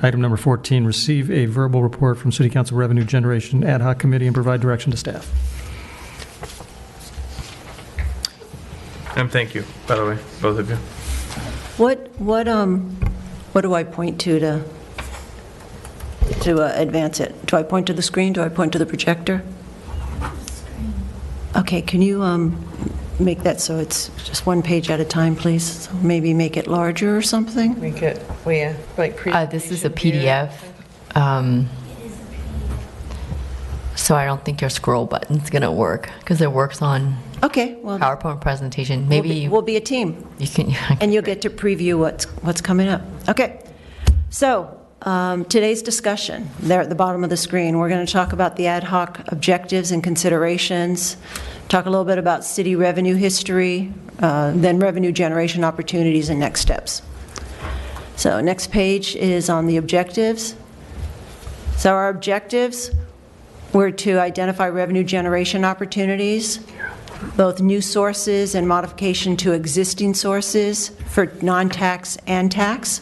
Item number 14, receive a verbal report from City Council Revenue Generation Ad Hoc Committee and provide direction to staff. And thank you, by the way, both of you. What do I point to advance it? Do I point to the screen? Do I point to the projector? Okay, can you make that so it's just one page at a time, please? So maybe make it larger or something? Make it, well, yeah, like This is a PDF. So I don't think your scroll button's going to work because it works on Okay, well, PowerPoint presentation. Maybe we'll be a team, you can. and you'll get to preview what's coming up. Okay, so today's discussion, there at the bottom of the screen, we're going to talk about the ad hoc objectives and considerations, talk a little bit about city revenue history, then revenue generation opportunities and next steps. So next page is on the objectives. So our objectives were to identify revenue generation opportunities, both new sources and modification to existing sources for non-tax and tax.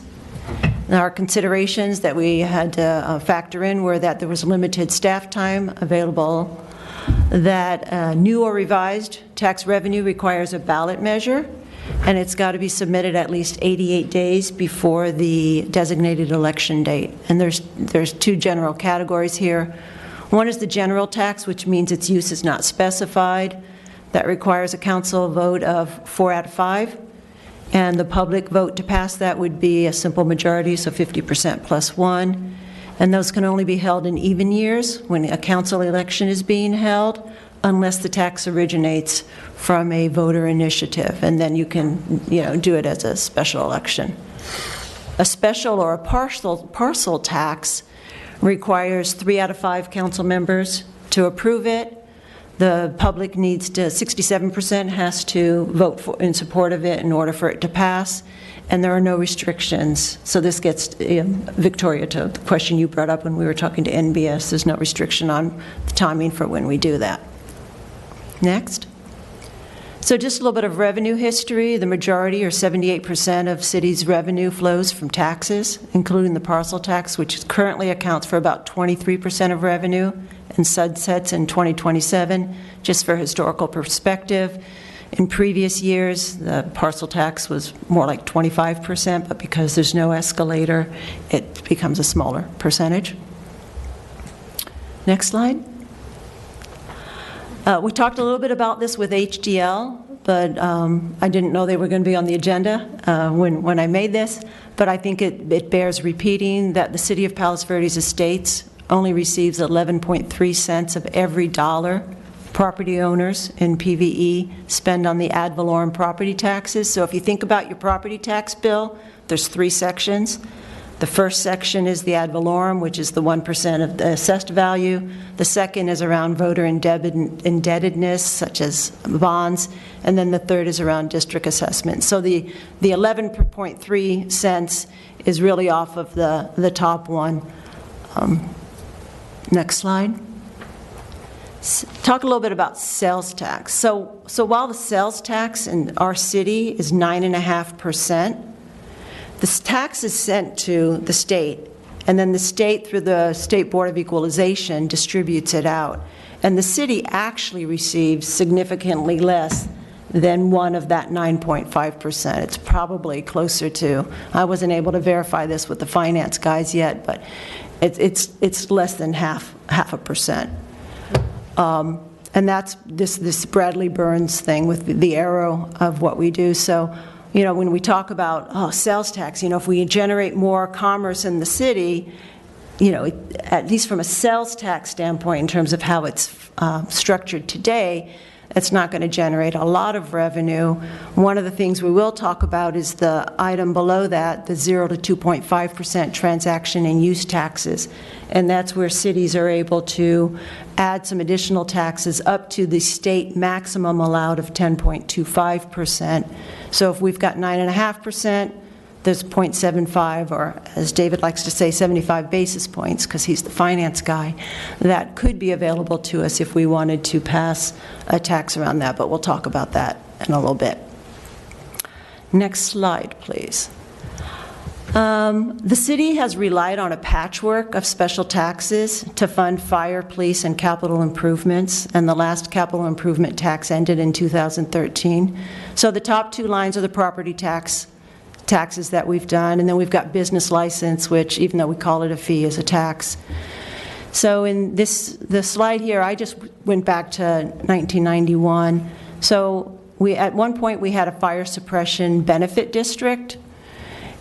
And our considerations that we had to factor in were that there was limited staff time available, that new or revised tax revenue requires a ballot measure, and it's got to be submitted at least 88 days before the designated election date. And there's two general categories here. One is the general tax, which means its use is not specified. That requires a council vote of 4 out of 5. And the public vote to pass that would be a simple majority, so 50% plus 1. And those can only be held in even years when a council election is being held, unless the tax originates from a voter initiative. And then you can, do it as a special election. A special or a parcel tax requires 3 out of 5 council members to approve it. The public needs to, 67% has to vote in support of it in order for it to pass, and there are no restrictions. So this gets, Victoria, to the question you brought up when we were talking to NBS, there's no restriction on the timing for when we do that. Next. So just a little bit of revenue history. The majority, or 78% of cities' revenue flows from taxes, including the parcel tax, which currently accounts for about 23% of revenue and sunsets in 2027. Just for historical perspective, in previous years, the parcel tax was more like 25%, but because there's no escalator, it becomes a smaller percentage. Next slide. We talked a little bit about this with HDL, but I didn't know they were going to be on the agenda when I made this. But I think it bears repeating that the City of Palos Verdes Estates only receives 11.3 cents of every dollar property owners in PVE spend on the ad valorem property taxes. So if you think about your property tax bill, there's 3 sections. The first section is the ad valorem, which is the 1% of the assessed value. The second is around voter indebtedness, such as bonds. And then the third is around district assessment. So the 11.3 cents is really off of the top one. Next slide. Talk a little bit about sales tax. So while the sales tax in our city is 9.5%, this tax is sent to the state, and then the state, through the State Board of Equalization, distributes it out. And the city actually receives significantly less than one of that 9.5%. It's probably closer to, I wasn't able to verify this with the finance guys yet, but it's less than half a percent. And that's this Bradley Burns thing with the arrow of what we do. So, when we talk about sales tax, if we generate more commerce in the city, at least from a sales tax standpoint, in terms of how it's structured today, it's not going to generate a lot of revenue. One of the things we will talk about is the item below that, the 0 to 2.5% transaction and use taxes. And that's where cities are able to add some additional taxes up to the state maximum allowed of 10.25%. So if we've got 9.5%, there's 0.75, or as David likes to say, 75 basis points, because he's the finance guy, that could be available to us if we wanted to pass a tax around that, but we'll talk about that in a little bit. Next slide, please. The city has relied on a patchwork of special taxes to fund fire, police, and capital improvements, and the last capital improvement tax ended in 2013. So the top two lines are the property taxes that we've done, and then we've got business license, which, even though we call it a fee, is a tax. So in the slide here, I just went back to 1991. So at one point, we had a fire suppression benefit district,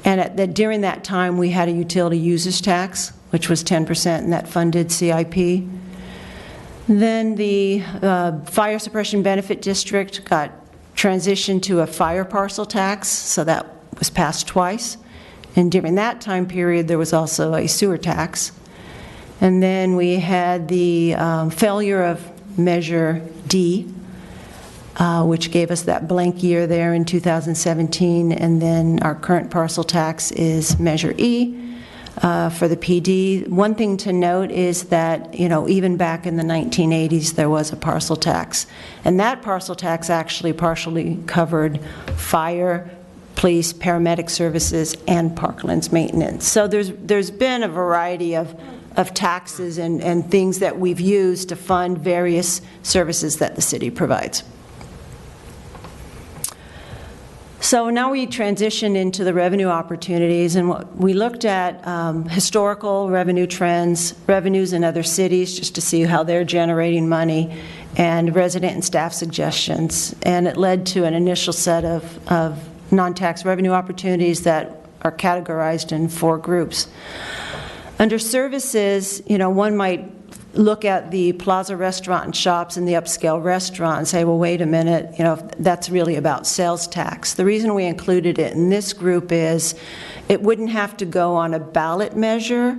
and during that time, we had a utility users tax, which was 10%, and that funded CIP. Then the fire suppression benefit district got transitioned to a fire parcel tax, so that was passed twice. And during that time period, there was also a sewer tax. And then we had the failure of Measure D, which gave us that blank year there in 2017, and then our current parcel tax is Measure E for the PD. One thing to note is that, even back in the 1980s, there was a parcel tax, and that parcel tax actually partially covered fire, police, paramedic services, and parklands maintenance. So there's been a variety of taxes and things that we've used to fund various services that the city provides. So now we transition into the revenue opportunities, and we looked at historical revenue trends, revenues in other cities, just to see how they're generating money, and resident and staff suggestions. And it led to an initial set of non-tax revenue opportunities that are categorized in 4 groups. Under services, one might look at the plaza restaurant and shops and the upscale restaurant and say, well, wait a minute, that's really about sales tax. The reason we included it in this group is it wouldn't have to go on a ballot measure.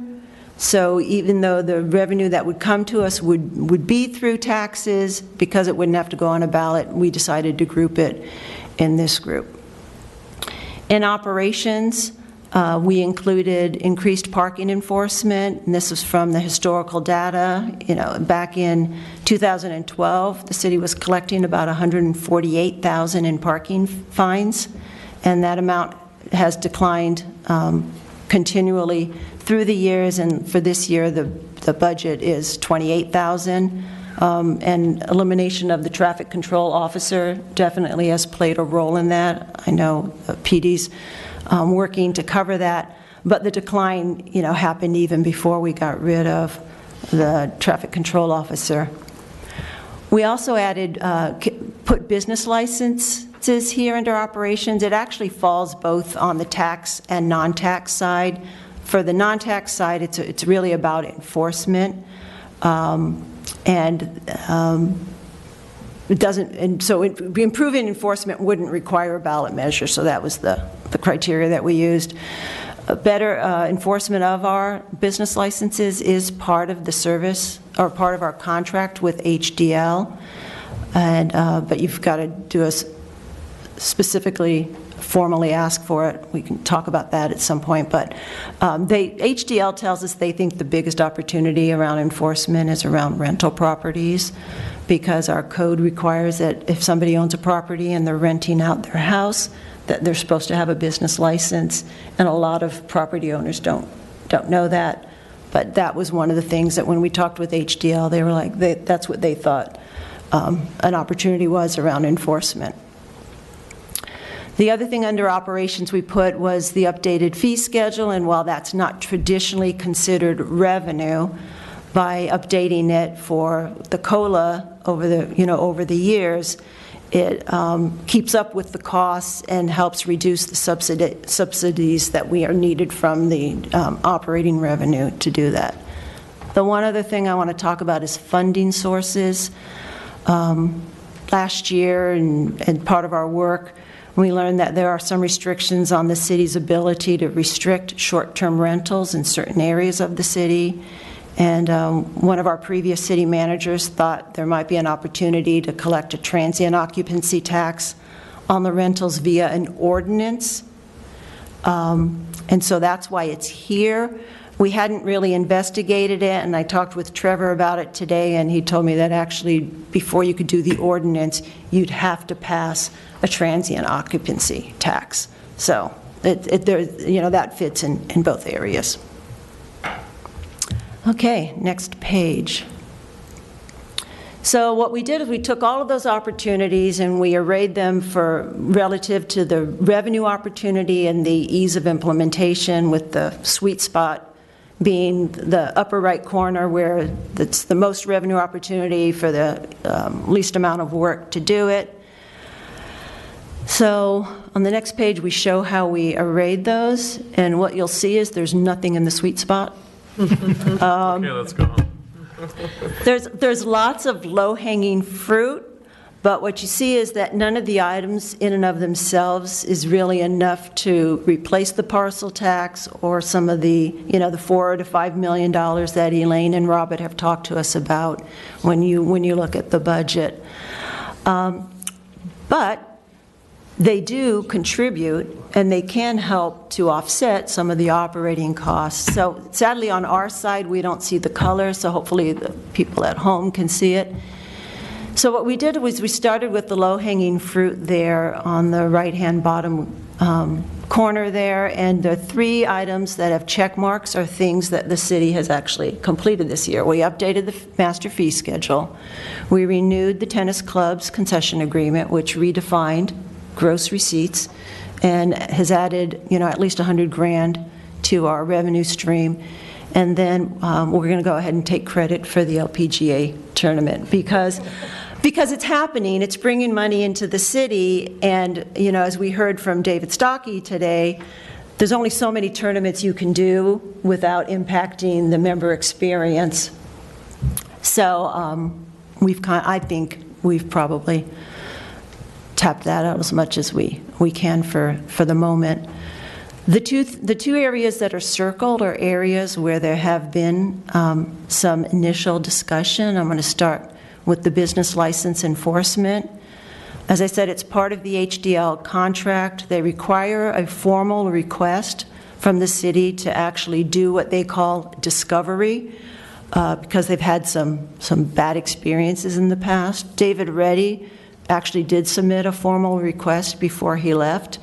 So even though the revenue that would come to us would be through taxes, because it wouldn't have to go on a ballot, we decided to group it in this group. In operations, we included increased parking enforcement, and this is from the historical data. Back in 2012, the city was collecting about $148,000 in parking fines, and that amount has declined continually through the years, and for this year, the budget is $28,000. And elimination of the traffic control officer definitely has played a role in that. I know PD's working to cover that, but the decline, happened even before we got rid of the traffic control officer. We also added, put business licenses here under operations. It actually falls both on the tax and non-tax side. For the non-tax side, it's really about enforcement, it doesn't, and so improving enforcement wouldn't require a ballot measure, so that was the criteria that we used. Better enforcement of our business licenses is part of the service, or part of our contract with HDL, and but you've got to do us specifically formally ask for it. We can talk about that at some point, but HDL tells us they think the biggest opportunity around enforcement is around rental properties, because our code requires that if somebody owns a property and they're renting out their house, that they're supposed to have a business license, and a lot of property owners don't know that. But that was one of the things that when we talked with HDL, they were like, that's what they thought an opportunity was around enforcement. The other thing under operations we put was the updated fee schedule, and while that's not traditionally considered revenue, by updating it for the COLA over the years, it keeps up with the costs and helps reduce the subsidies that we are needed from the operating revenue to do that. The one other thing I want to talk about is funding sources. Last year, and part of our work, we learned that there are some restrictions on the city's ability to restrict short-term rentals in certain areas of the city. And one of our previous city managers thought there might be an opportunity to collect a transient occupancy tax on the rentals via an ordinance. And so that's why it's here. We hadn't really investigated it, and I talked with Trevor about it today, and he told me that actually before you could do the ordinance, you'd have to pass a transient occupancy tax. So that fits in both areas. Okay, next page. So what we did is we took all of those opportunities and we arrayed them for relative to the revenue opportunity and the ease of implementation, with the sweet spot being the upper right corner where it's the most revenue opportunity for the least amount of work to do it. So on the next page, we show how we arrayed those, and what you'll see is there's nothing in the sweet spot. Okay, let's go home. There's lots of low-hanging fruit, but what you see is that none of the items in and of themselves is really enough to replace the parcel tax or some of the, the $4 to $5 million that Elaine and Robert have talked to us about when you look at the budget. But they do contribute, and they can help to offset some of the operating costs. So sadly, on our side, we don't see the color, so hopefully the people at home can see it. So what we did was we started with the low-hanging fruit there on the right-hand bottom corner there, and the 3 items that have check marks are things that the city has actually completed this year. We updated the master fee schedule. We renewed the tennis club's concession agreement, which redefined gross receipts and has added, at least $100,000 to our revenue stream. And then we're going to go ahead and take credit for the LPGA tournament because it's happening. It's bringing money into the city, and as we heard from David Stockey today, there's only so many tournaments you can do without impacting the member experience. So I think we've probably tap that out as much as we can for the moment. The two areas that are circled are areas where there have been some initial discussion. I'm going to start with the business license enforcement. As I said, it's part of the HDL contract. They require a formal request from the city to actually do what they call discovery, because they've had some bad experiences in the past. David Reddy actually did submit a formal request before he left,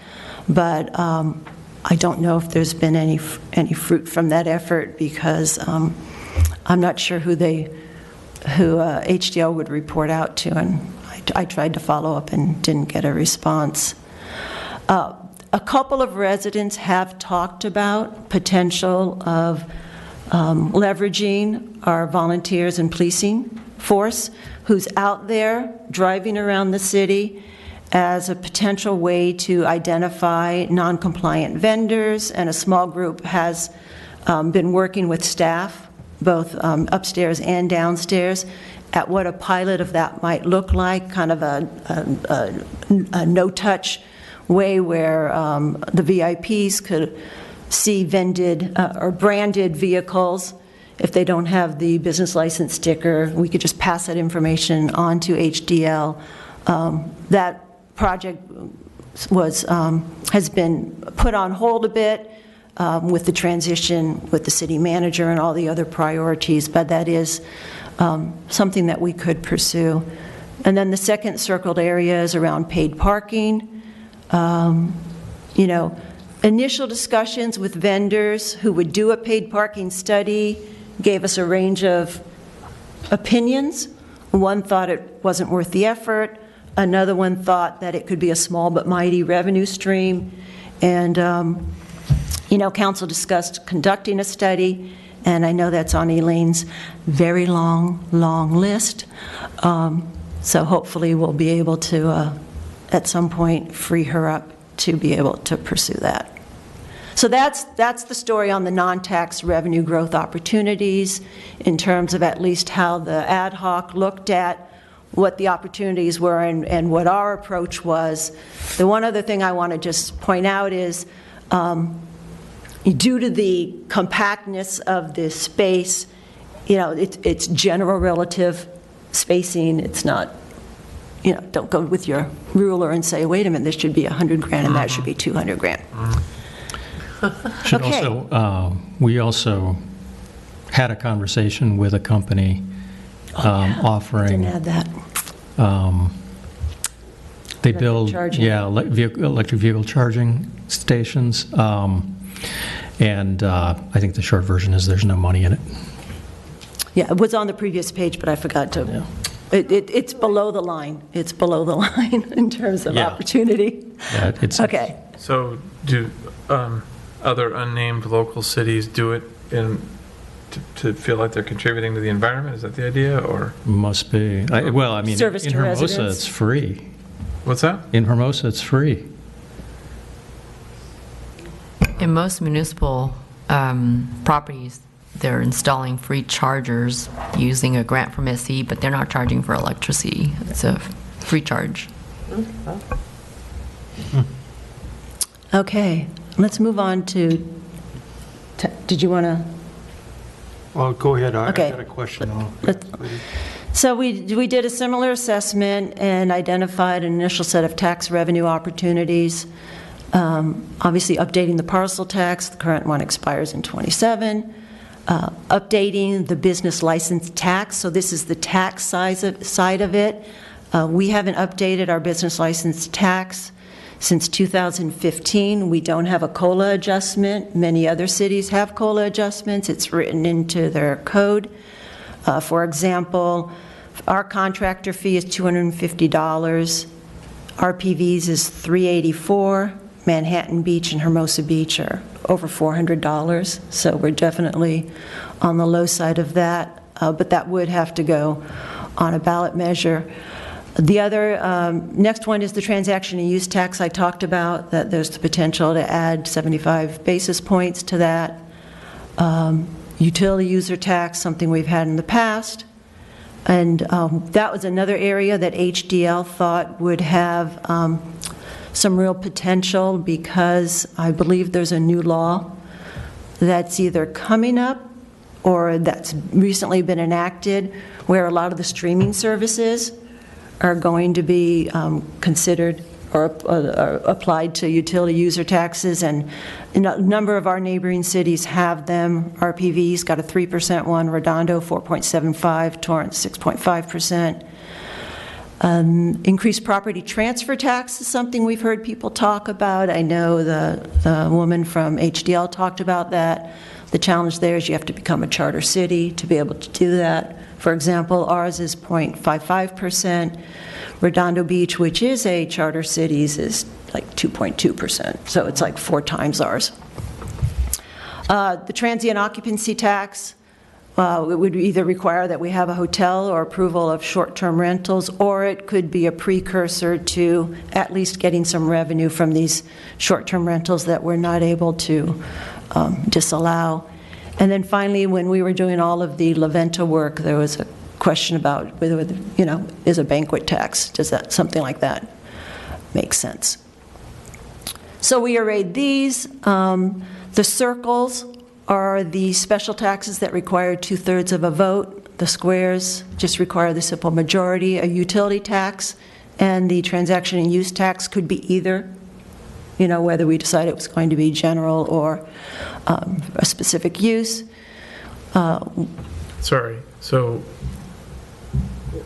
but I don't know if there's been any fruit from that effort, because I'm not sure who HDL would report out to, and I tried to follow up and didn't get a response. A couple of residents have talked about potential of leveraging our volunteers and policing force who's out there driving around the city as a potential way to identify non-compliant vendors, and a small group has been working with staff, both upstairs and downstairs, at what a pilot of that might look like, kind of a no-touch way where the VIPs could see vended or branded vehicles. If they don't have the business license sticker, we could just pass that information on to HDL. That project has been put on hold a bit with the transition with the city manager and all the other priorities, but that is something that we could pursue. And then the second circled area is around paid parking. Initial discussions with vendors who would do a paid parking study gave us a range of opinions. One thought it wasn't worth the effort. Another one thought that it could be a small but mighty revenue stream. And, council discussed conducting a study, and I know that's on Elaine's very long list. So hopefully we'll be able to, at some point, free her up to be able to pursue that. So that's the story on the non-tax revenue growth opportunities in terms of at least how the ad hoc looked at what the opportunities were and what our approach was. The one other thing I want to just point out is due to the compactness of this space, it's general relative spacing. It's not, don't go with your ruler and say, wait a minute, this should be $100,000 and that should be $200,000. Should Okay. we also had a conversation with a company Didn't offering add that. They Electric build, charging. yeah, electric vehicle charging stations. And I think the short version is there's no money in it. Yeah, it was on the previous page, but I forgot to, it's below the line. It's below the line in terms of Yeah. opportunity. Yeah, it's Okay. So do other unnamed local cities do it to feel like they're contributing to the environment? Is that the idea, or? Must be. Well, I mean, Service in to Hermosa, residents. it's free. What's that? In Hermosa, it's free. In most municipal properties, they're installing free chargers using a grant from SE, but they're not charging for electricity. It's a free charge. Okay, let's move on to, did you want to? Well, go ahead. I Okay. got a question. I'll- Let's- So we did a similar assessment and identified an initial set of tax revenue opportunities. Obviously, updating the parcel tax, the current one expires in '27. Updating the business license tax, so this is the tax side of it. We haven't updated our business license tax since 2015. We don't have a COLA adjustment. Many other cities have COLA adjustments. It's written into their code. For example, our contractor fee is $250. RPVs is $384. Manhattan Beach and Hermosa Beach are over $400. So we're definitely on the low side of that. But that would have to go on a ballot measure. The other, next one is the transaction and use tax I talked about, that there's the potential to add 75 basis points to that. Utility user tax, something we've had in the past. And that was another area that HDL thought would have some real potential, because I believe there's a new law that's either coming up or that's recently been enacted, where a lot of the streaming services are going to be considered or applied to utility user taxes, and a number of our neighboring cities have them. RPV's got a 3% one, Redondo 4.75, Torrance 6.5%. Increased property transfer tax is something we've heard people talk about. I know the woman from HDL talked about that. The challenge there is you have to become a charter city to be able to do that. For example, ours is 0.55%. Redondo Beach, which is a charter cities, is like 2.2%. So it's like 4 times ours. The transient occupancy tax, it would either require that we have a hotel or approval of short-term rentals, or it could be a precursor to at least getting some revenue from these short-term rentals that we're not able to disallow. And then finally, when we were doing all of the La Venta work, there was a question about whether, is a banquet tax, does that, something like that make sense? So we arrayed these. The circles are the special taxes that require 2/3 of a vote. The squares just require the simple majority. A utility tax and the transaction and use tax could be either, whether we decide it was going to be general or a specific use. Sorry, so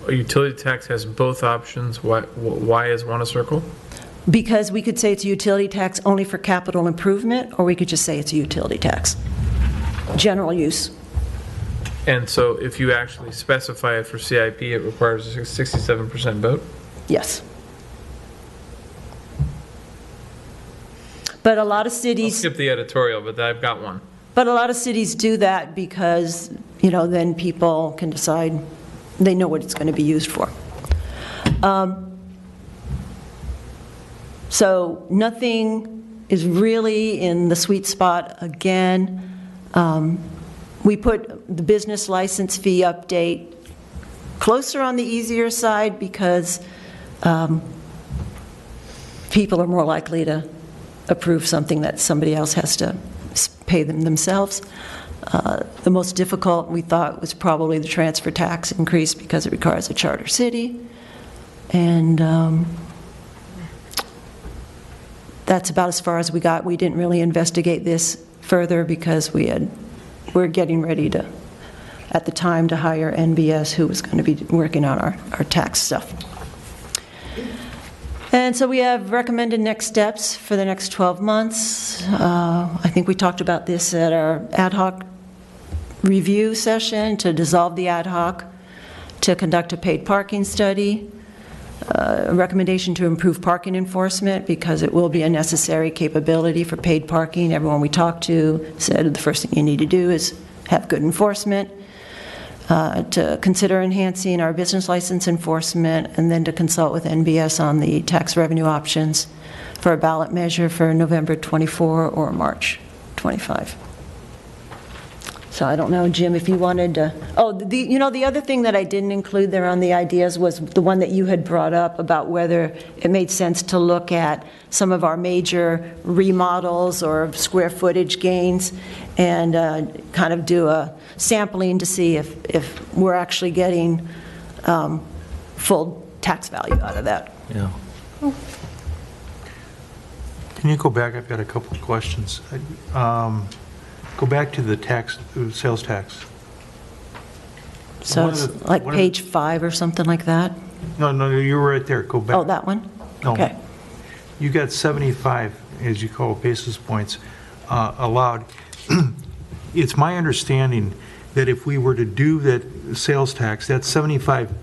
a utility tax has both options. Why is one a circle? Because we could say it's a utility tax only for capital improvement, or we could just say it's a utility tax. General use. And so if you actually specify it for CIP, it requires a 67% vote? Yes. But a lot of I'll cities, skip the editorial, but I've got one. but a lot of cities do that because, then people can decide, they know what it's going to be used for. So nothing is really in the sweet spot again. We put the business license fee update closer on the easier side because people are more likely to approve something that somebody else has to pay them themselves. The most difficult, we thought, was probably the transfer tax increase because it requires a charter city. And that's about as far as we got. We didn't really investigate this further because we're getting ready to, at the time, to hire NBS, who was going to be working on our tax stuff. And so we have recommended next steps for the next 12 months. I think we talked about this at our ad hoc review session, to dissolve the ad hoc, to conduct a paid parking study, a recommendation to improve parking enforcement because it will be a necessary capability for paid parking. Everyone we talked to said the first thing you need to do is have good enforcement, to consider enhancing our business license enforcement, and then to consult with NBS on the tax revenue options for a ballot measure for November 24 or March 25. So I don't know, Jim, if you wanted to, the other thing that I didn't include there on the ideas was the one that you had brought up about whether it made sense to look at some of our major remodels or square footage gains and kind of do a sampling to see if we're actually getting full tax value out of that. Yeah. Can you go back? I've got a couple of questions. Go back to the tax, sales tax. So One of it's the- like one of page 5 or something like that? No, you were right there. Go back. Oh, that one? No. Okay. You got 75, as you call it, basis points allowed. It's my understanding that if we were to do that sales tax, that 75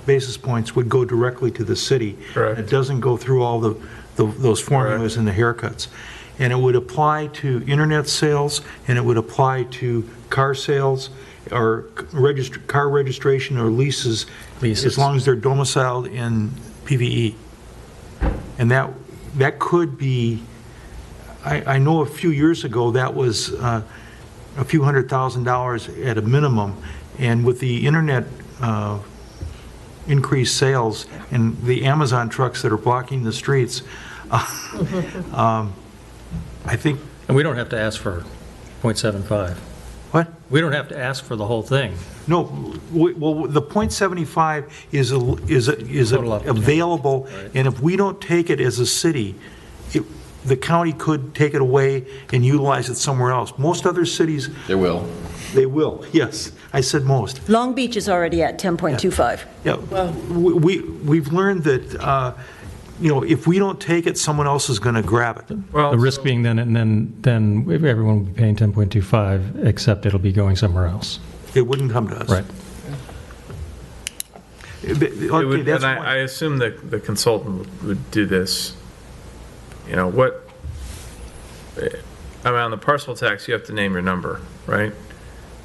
basis points would go directly to the city. Correct. It doesn't go through all those formulas and the haircuts. And it would apply to internet sales, and it would apply to car sales, or car registration or leases, as long as they're domiciled in PVE. And that could be, I know a few years ago, that was a few $100,000 at a minimum, and with the internet increased sales and the Amazon trucks that are blocking the streets, I think. And we don't have to ask for 0.75. What? We don't have to ask for the whole thing. No, well, the .75 is Total up, yeah. available, Right. and if we don't take it as a city, the county could take it away and utilize it somewhere else. Most other cities, They will. they will, yes. I said most. Long Beach is already at 10.25. Yeah, we've learned that, if we don't take it, someone else is going to grab it. Well, The risk being then everyone will be paying 10.25, except it'll be going somewhere else. It wouldn't come to us. Right. It Okay, would, that's and one. I assume that the consultant would do this. On the parcel tax, you have to name your number, right?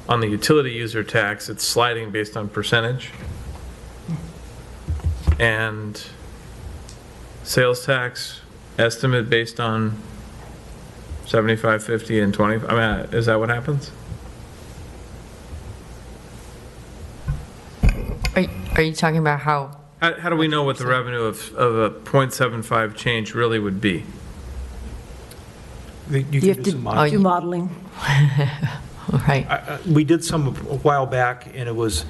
On the utility user tax, it's sliding based on percentage. And sales tax estimate based on 75, 50, and 20, is that what happens? Are you talking about how, How do we know what the revenue of a .75 change really would be? You You can have do to some modeling. do modeling. right? We did some a while back, and it was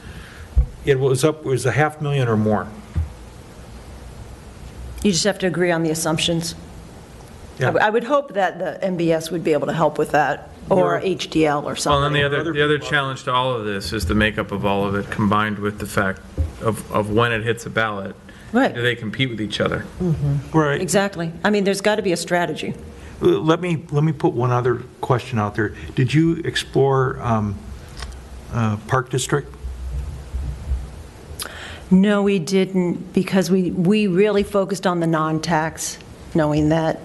$500,000 or more. You just have to agree on the assumptions. Yeah. I would hope that the MBS would be able to help with that, or HDL or Well, something. and the other challenge to all of this is the makeup of all of it, combined with the fact of when it hits a ballot. Do Right, they compete with each other? Right. exactly. I mean, there's got to be a strategy. Let me put one other question out there. Did you explore Park District? No, we didn't, because we really focused on the non-tax, knowing that.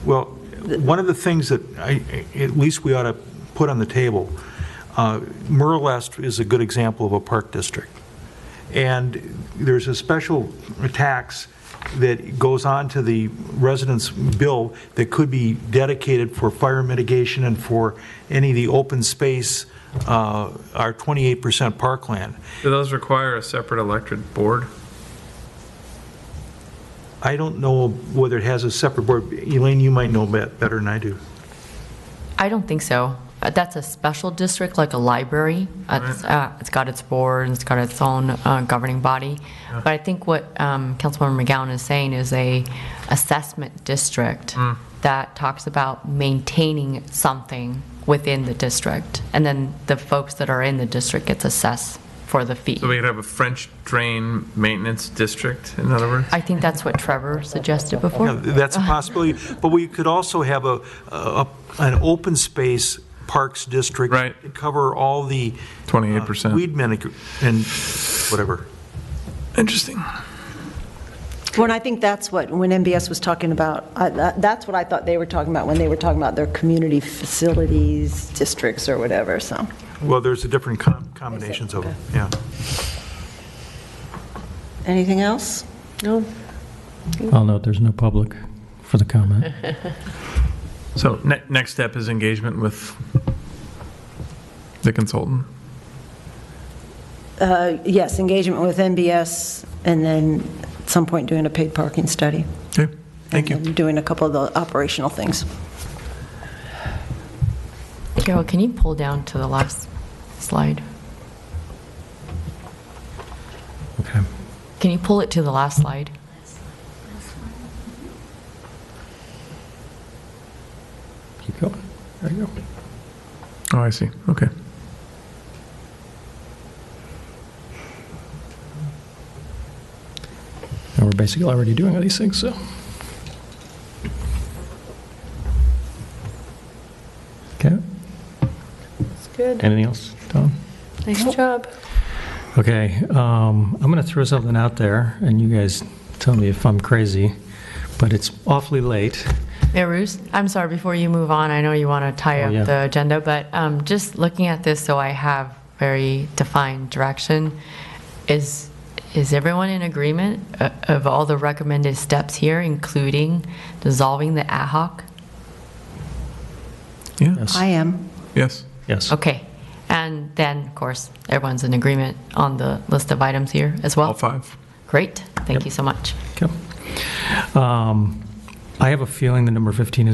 Well, one of the things that at least we ought to put on the table, Merlest is a good example of a park district. And there's a special tax that goes on to the residents' bill that could be dedicated for fire mitigation and for any of the open space, our 28% parkland. Do those require a separate elected board? I don't know whether it has a separate board. Elaine, you might know better than I do. I don't think so. That's a special district, like a library. It's got its board, and it's got its own governing body. But I think what Councilmember McGowan is saying is a assessment district that talks about maintaining something within the district, and then the folks that are in the district gets assessed for the fee. So we could have a French drain maintenance district, in other words? I think that's what Trevor suggested before. Yeah, that's a possibility, but we could also have an open space parks district. Right. And cover all the 28%. weed and whatever. Interesting. Well, and I think that's what, when MBS was talking about, that's what I thought they were talking about when they were talking about their community facilities districts or whatever, so. Well, there's a different combinations of them, yeah. Anything else? No. I'll note there's no public for the comment. So next step is engagement with the consultant. Yes, engagement with MBS, and then at some point doing a paid parking study. Okay, thank you. And then doing a couple of the operational things. Carol, can you pull down to the last slide? Okay. Can you pull it to the last slide? Keep going. There you go. Oh, I see. Okay. And we're basically already doing all these things, so. Okay. It's good. Anything else, Tom? Nice job. Okay, I'm going to throw something out there, and you guys tell me if I'm crazy, but it's awfully late. Yeah, Bruce, I'm sorry, before you move on, I know you want to tie Oh, up yeah. the agenda, but just looking at this so I have very defined direction, is everyone in agreement of all the recommended steps here, including dissolving the ad hoc? Yeah. Yes. I am. Yes. Yes. Okay, and then, of course, everyone's in agreement on the list of items here as well? All 5. Great, thank you so much. Okay. I have a feeling that number 15 is